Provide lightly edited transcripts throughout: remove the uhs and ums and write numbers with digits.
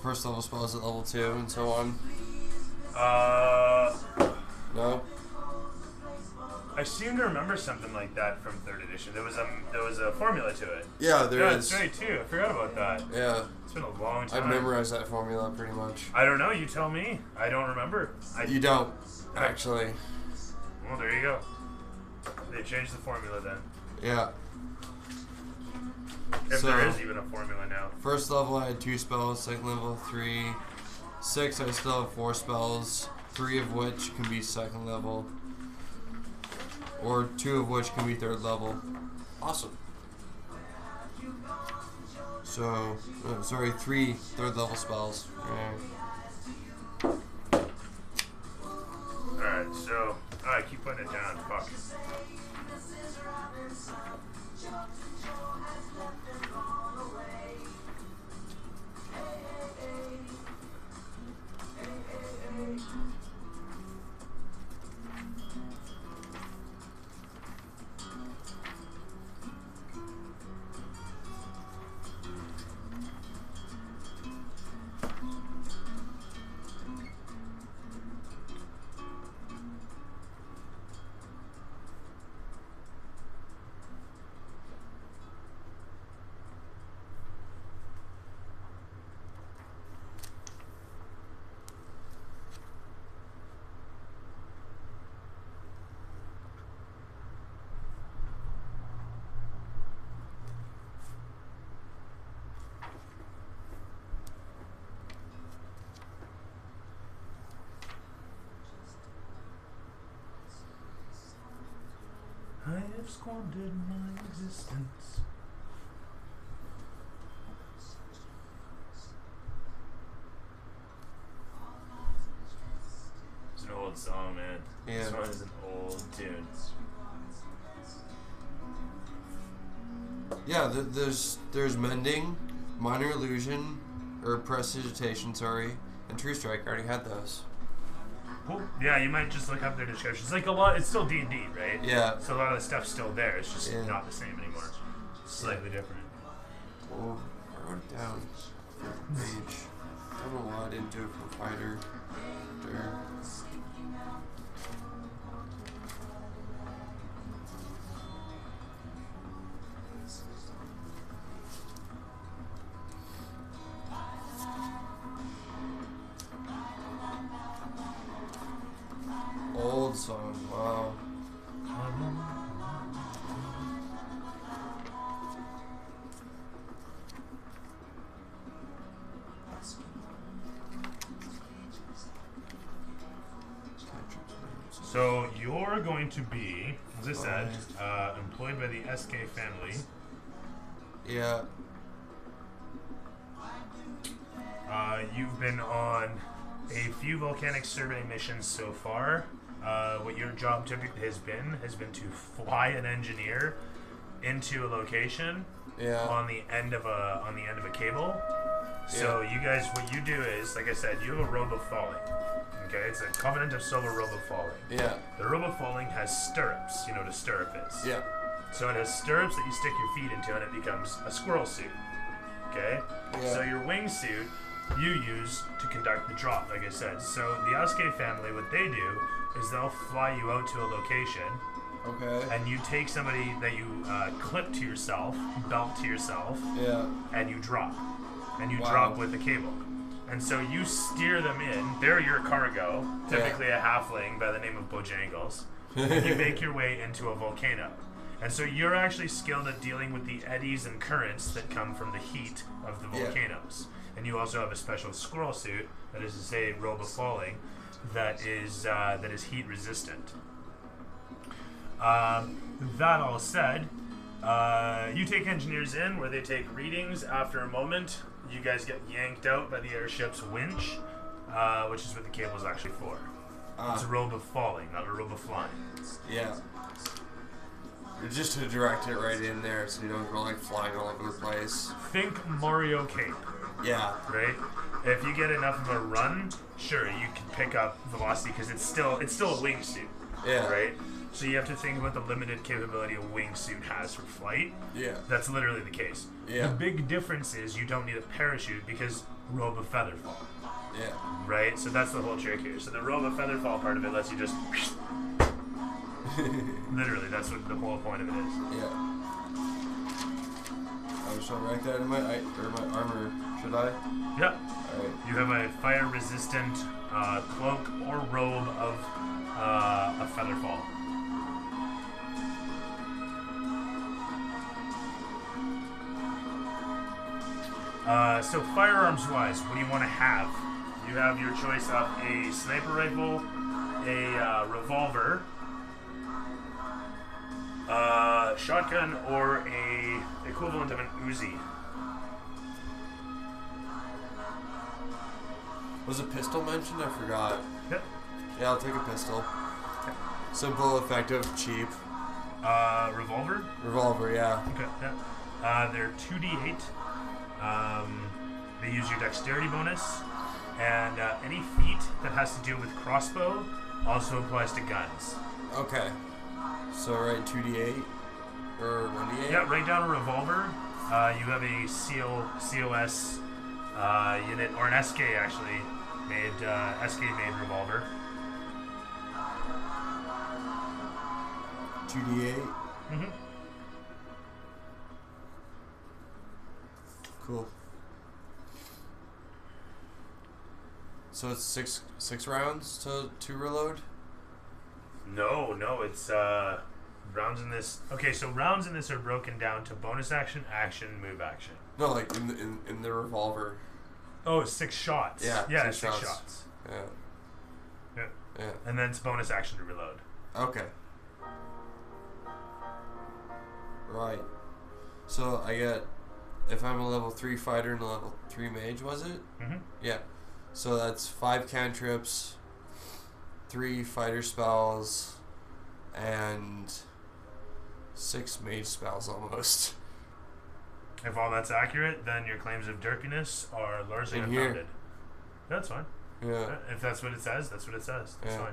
first level spells at level 2 and so on? No? I seem to remember something like that from 3rd edition. There was a formula to it. Yeah, there is. That's right, too. I forgot about that. Yeah. It's been a long time. I've memorized that formula pretty much. I don't know. You tell me. I don't remember. You don't, actually. Well, there you go. They changed the formula then. Yeah. If there is even a formula now. First level I had 2 spells, second level 3. 6 I still have 4 spells, 3 of which can be 2nd level. Or 2 of which can be 3rd level. Awesome. So, sorry, 3 3rd level spells. Alright, so, I keep putting it down. Fuck. I have squandered my existence. It's an old song, man. Yeah. This one is an old tune. Yeah, there's Mending, Minor Illusion, or Prestidigitation, sorry, and True Strike. I already had those. Cool. Yeah, you might just look up their descriptions. Like a lot, it's still D&D, right? Yeah. So a lot of the stuff's still there. It's just not the same anymore. It's slightly different. Oh, I wrote it down. Page. I don't know why I didn't do it for Fighter. There. Old song, wow. So you're going to be, as I said, employed by the SK family. Yeah. You've been on a few volcanic survey missions so far. What your job typically has been to fly an engineer into a location on the end of a cable. So you guys, what you do is, like I said, you have a robe of falling. Okay, it's a Covenant of Silver robe of falling. Yeah. The robe of falling has stirrups. You know what a stirrup is. Yeah. So it has stirrups that you stick your feet into, and it becomes a squirrel suit. Okay. Yeah. So your wingsuit you use to conduct the drop, like I said. So the SK family, what they do is they'll fly you out to a location. Okay. And you take somebody that you clip to yourself, belt to yourself. Yeah. And you drop. And you drop with the cable. And so you steer them in. They're your cargo, typically a halfling by the name of Bojangles. And you make your way into a volcano. And so you're actually skilled at dealing with the eddies and currents that come from the heat of the volcanoes. And you also have a special squirrel suit, that is to say, robe of falling, that is heat resistant. That all said, you take engineers in where they take readings. After a moment, you guys get yanked out by the airship's winch, which is what the cable is actually for. It's a robe of falling, not a robe of flying. Yeah. Just to direct it right in there so you don't go like flying all over the place. Think Mario Cape. Yeah. Right? If you get enough of a run, sure, you can pick up velocity because it's still a wingsuit. Yeah. Right? So you have to think about the limited capability a wingsuit has for flight. Yeah. That's literally the case. Yeah. The big difference is you don't need a parachute because robe of featherfall. Yeah. Right? So that's the whole trick here. So the robe of featherfall part of it lets you just... literally, that's what the whole point of it is. Yeah. I was trying to rank that in my armor. Should I? Yeah. Alright. You have a fire-resistant cloak or robe of a featherfall. So firearms-wise, what do you want to have? You have your choice of a sniper rifle, a revolver, shotgun, or a equivalent of an Uzi. Was a pistol mentioned? I forgot. Yep. Yeah, I'll take a pistol. Simple, effective, cheap. Revolver? Revolver, yeah. Okay, yeah. They're 2d8. They use your dexterity bonus. And any feat that has to do with crossbow also applies to guns. Okay. So write 2d8 or 1d8? Yeah, write down a revolver. You have a COS unit, or an SK actually, SK made revolver. 2d8? Mm-hmm. Cool. So it's six rounds to reload? No, it's rounds in this. Okay, so rounds in this are broken down to bonus action, action, move action. No, like in the revolver. Oh, 6 shots. Yeah, six shots. Yeah. And then it's bonus action to reload. Okay. Right. So I get, if I'm a level 3 fighter and a level 3 mage, was it? Mm-hmm. Yeah. So that's 5 cantrips, 3 fighter spells, and 6 mage spells almost. If all that's accurate, then your claims of derpiness are largely In unfounded. here. That's fine. Yeah. If that's what it says, that's what it says. That's Yeah.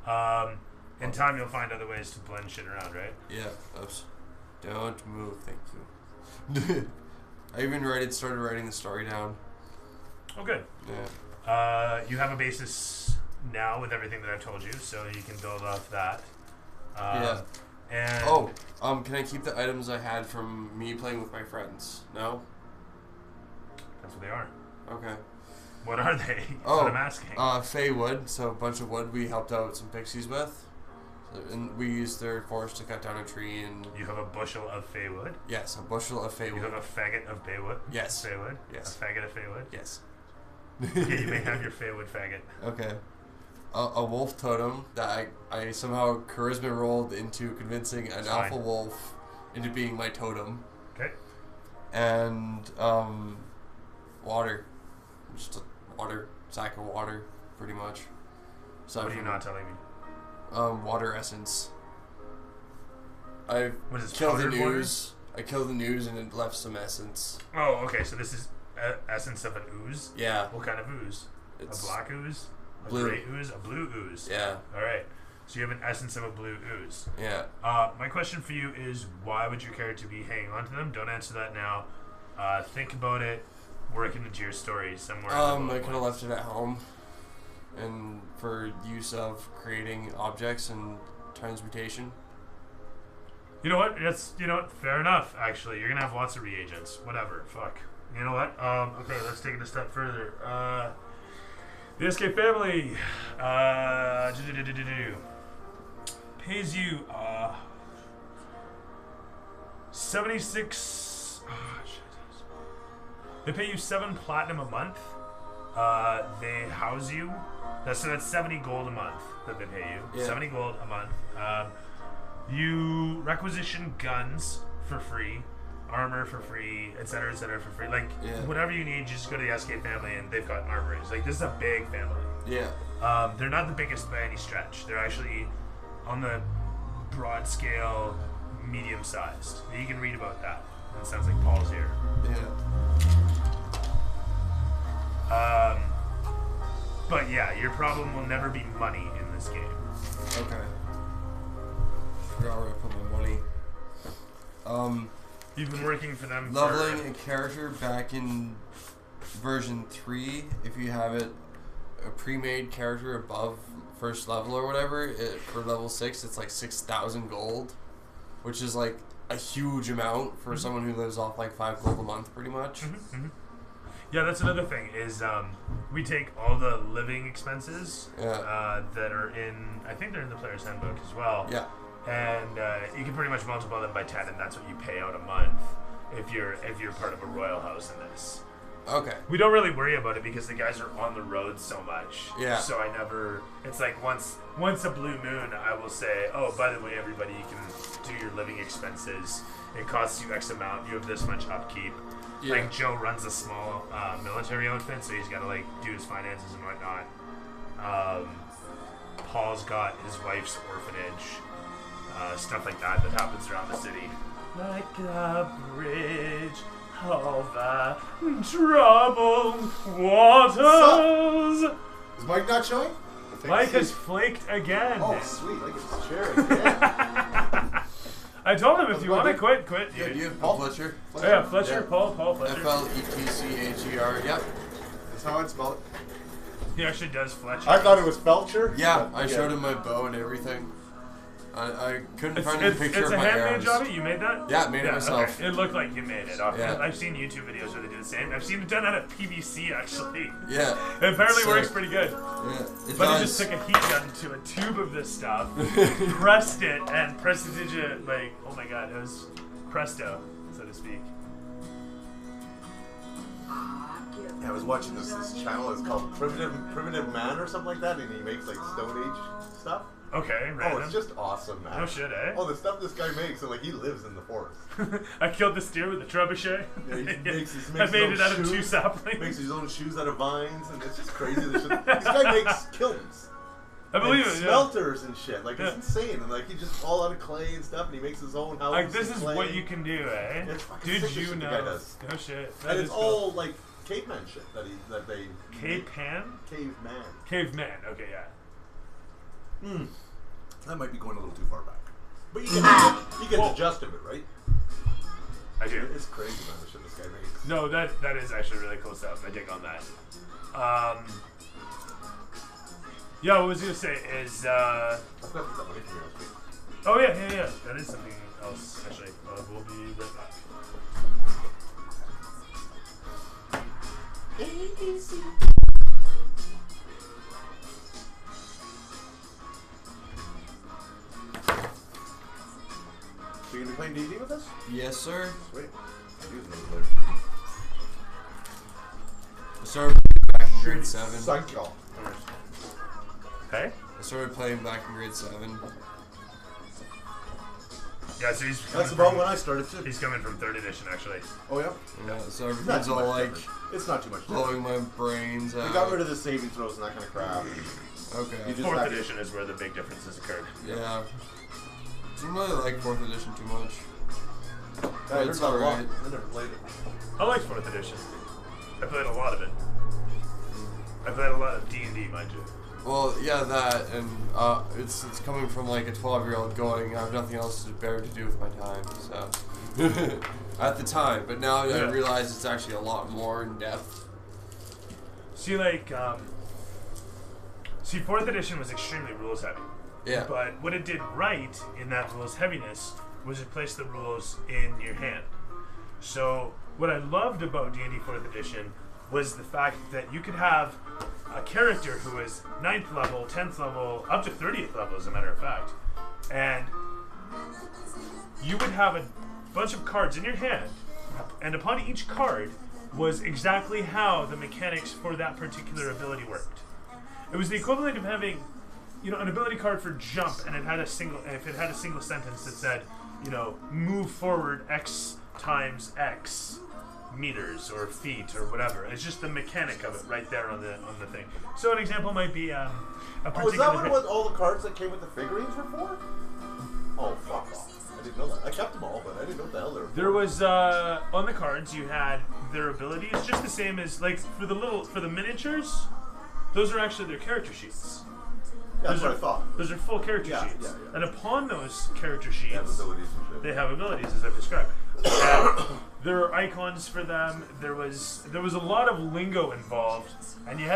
fine. In time, you'll find other ways to blend shit around, right? Yeah. Oops. Don't move, thank you. I even started writing the story down. Oh, good. Yeah. You have a basis now with everything that I've told you, so you can build off that. Yeah. And can I keep the items I had from me playing with my friends? No? That's what they are. Okay. What are they? That's Oh, what I'm asking. Fey wood, so a bunch of wood we helped out some pixies with. And we used their forest to cut down a tree and... You have a bushel of fey wood? Yes, a bushel of fey You wood. have a faggot of baywood? Yes. Fey wood? Yes. A faggot of fey wood? Yes. Okay, you may have your fey wood faggot. Okay. A wolf totem that I somehow charisma rolled into convincing an alpha wolf into being my totem. Okay. And water. Just a sack of water, pretty much. What are you not telling me? Water essence. I What is this, killed the powdered water? news. I killed the news and it left some essence. Oh, okay, so this is essence of an ooze? Yeah. What kind of ooze? It's A black ooze? A blue. gray ooze? A blue ooze? Yeah. Alright. So you have an essence of a blue ooze. Yeah. My question for you is, why would your character be hanging on to them? Don't answer that now. Think about it. Work into your story somewhere. I could have left it at home, and for use of creating objects and transmutation. You know what? Fair enough. Actually, you're gonna have lots of reagents. Whatever. Fuck. You know what? Okay, let's take it a step further. The SK family pays you 76. They pay you 7 platinum a month. They house you. That's 70 gold a month that they pay you. Yeah. 70 gold a month. You requisition guns for free, armor for free, etc., for free. Like, whatever you need, just go to the SK family and they've got armories. Like, this is a big family. Yeah. They're not the biggest by any stretch. They're actually, on the broad scale, medium sized. You can read about that. It sounds like Paul's here. Yeah. But yeah, your problem will never be money in this game. Okay. forgot where I put my money. You've been working for them. Leveling a character back in version 3, if you have it a pre-made character above first level or whatever, for level 6 it's like 6,000 gold, which is like a huge amount for someone who lives off like 5 gold a month pretty much. Yeah, that's another thing is we take all the living expenses that are in, I think they're in the player's handbook as well. Yeah. And you can pretty much multiply them by 10, and that's what you pay out a month if you're part of a royal house in this. Okay. We don't really worry about it because the guys are on the road so much. Yeah. So I never. It's like once a blue moon, I will say, oh, by the way, everybody, you can do your living expenses. It costs you X amount. You have this much upkeep. Yeah. Like Joe runs a small military outfit, so he's got to like do his finances and whatnot. Paul's got his wife's orphanage, stuff like that happens around the city. Like a bridge over troubled waters. Is Mike not showing? Mike has flaked again. Oh, sweet. I get to share it. Yeah. I told him if you want to quit. Yeah, Dude. you have Paul Fletcher. Oh, yeah, Fletcher, Yeah. Paul Fletcher. Fletcher. Yep. That's how I'd spell it. He actually does Fletcher. I thought it was Felcher. Yeah, but, I showed him my bow and everything. I couldn't find a picture it's of a my handmade arrows. job. You made that? Yeah, I made it myself. Okay. It looked like you made it. Yeah. I've seen YouTube videos where they do the same. I've seen it done out of PVC actually. Yeah. It apparently So- works pretty good. Yeah, it But does. he just took a heat gun to a tube of this stuff, pressed it, and prestidigit, like, oh my god, it was presto, so to speak. Yeah, I was watching this channel. It's called Primitive Man or something like that, and he makes like Stone Age stuff. Okay, Oh, random. it's just awesome, man. No shit, eh? Oh, the stuff this guy makes, and like he lives in the forest. I killed the steer with a trebuchet. Yeah, he makes I made his it own out of 2 shoes, saplings. Makes his own shoes out of vines, and it's just crazy. This guy makes kilns. I believe and it, yeah. smelters and shit. Like, Yeah. it's insane. And like, he just all out of clay and stuff, and he makes his own house. Like, this and is clay. what you can do, eh? It's fucking Did sick as you shit the know? guy does. No shit. That And is it's cool. all like caveman shit that they. Caveman? Caveman. Caveman, okay, yeah. That might be going a little too far back. But you get the gist of it, right? I do. It's crazy, man, the shit this guy makes. No, that is actually really cool stuff. I dig on that. Yeah, what I was gonna say is, I forgot to put that money from here last week. oh yeah. That is something else, actually. We'll be right back. So you gonna be playing D&D with us? Yes, sir. Sweet. I'll use another player. I started back in grade 7. Psycho. Hey? I started playing back in grade 7. Yeah, so he's coming That's about from, when I started too. he's coming from 3rd edition, actually. Oh yeah? Yeah, so Not everything's too all much like different. It's not too much different. blowing my brains out. We got rid of the saving throws and that kind of crap. Okay. You just 4th have to- edition is where the big differences occurred. Yeah. Didn't really like 4th edition too much. I heard It's about it a lot. alright. I never played it. I like 4th edition. I played a lot of it. I played a lot of D&D, mind you. Well, yeah, that, and it's coming from like a 12-year-old going, I have nothing else better to do with my time, so. At the time, but now I realize it's actually a lot more in depth. See, like, 4th edition was extremely rules heavy. Yeah. But what it did right in that rules heaviness was it placed the rules in your hand. So what I loved about D&D 4th edition was the fact that you could have a character who is 9th level, 10th level, up to 30th level as a matter of fact. And you would have a bunch of cards in your hand, and upon each card was exactly how the mechanics for that particular ability worked. It was the equivalent of having, you know, an ability card for jump, and it had a single sentence that said, you know, move forward X times X meters or feet or whatever. It's just the mechanic of it right there on the thing. So an example might be a particular. Oh, is that what all the cards that came with the figurines were for? Oh, fuck off. I didn't know that. I kept them all, but I didn't know what the hell they were for. There was on the cards you had their abilities, just the same as like for the miniatures. Those are actually their character sheets. That's what I thought. Those are full character sheets. Yeah. And upon those character sheets, They have abilities and shit. they have abilities, as I've described. And there are icons for them. There was a lot of lingo involved, and you had